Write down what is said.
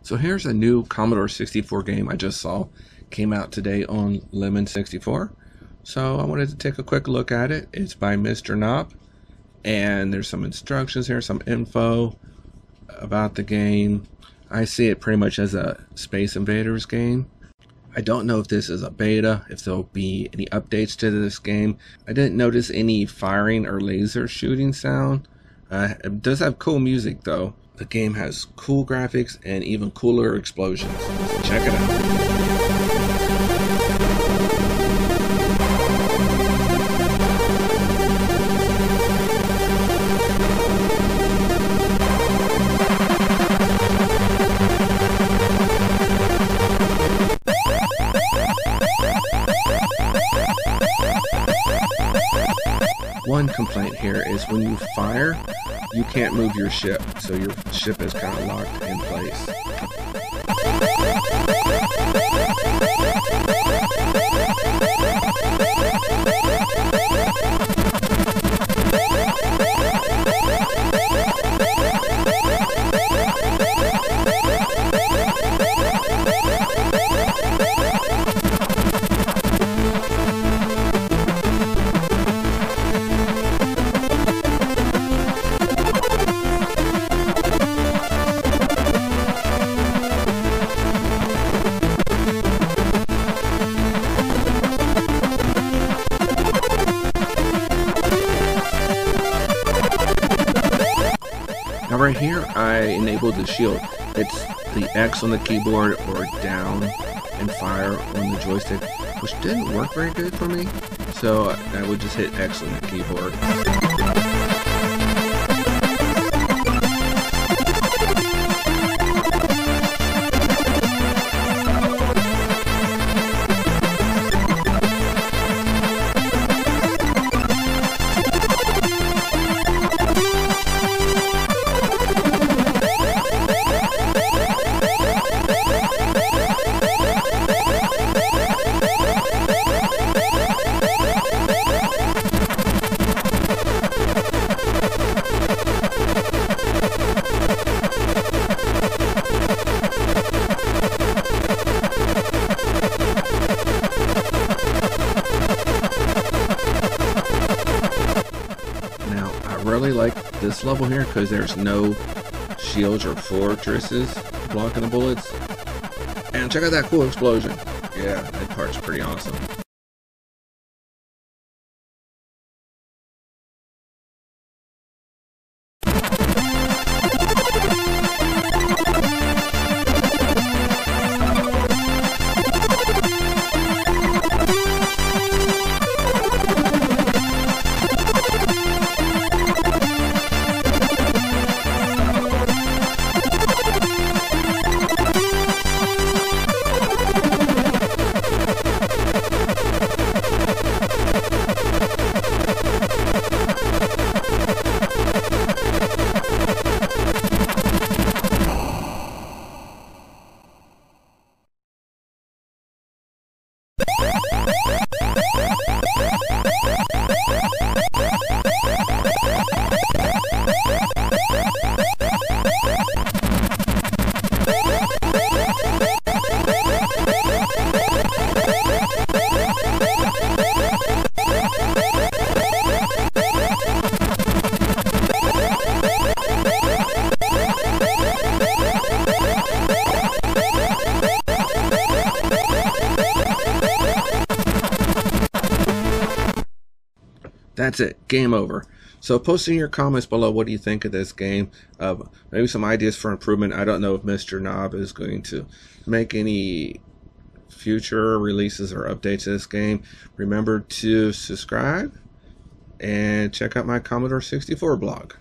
So here's a new Commodore 64 game I just saw. Came out today on Lemon 64. So I wanted to take a quick look at it. It's by Mister NOP. And there's some instructions here, some info about the game. I see it pretty much as a Space Invaders game. I don't know if this is a beta, if there'll be any updates to this game. I didn't notice any firing or laser shooting sound. It does have cool music though. The game has cool graphics and even cooler explosions. So check it out. One complaint here is when you fire, you can't move your ship, so your ship is kind of locked in place. Now right here I enabled the shield. It's the X on the keyboard or down and fire on the joystick, which didn't work very good for me, so I would just hit X on the keyboard. I really like this level here because there's no shields or fortresses blocking the bullets. And check out that cool explosion. Yeah, that part's pretty awesome. That's it. Game over. So post in your comments below what do you think of this game. Maybe some ideas for improvement. I don't know if Mister NOP is going to make any future releases or updates to this game. Remember to subscribe and check out my Commodore 64 blog.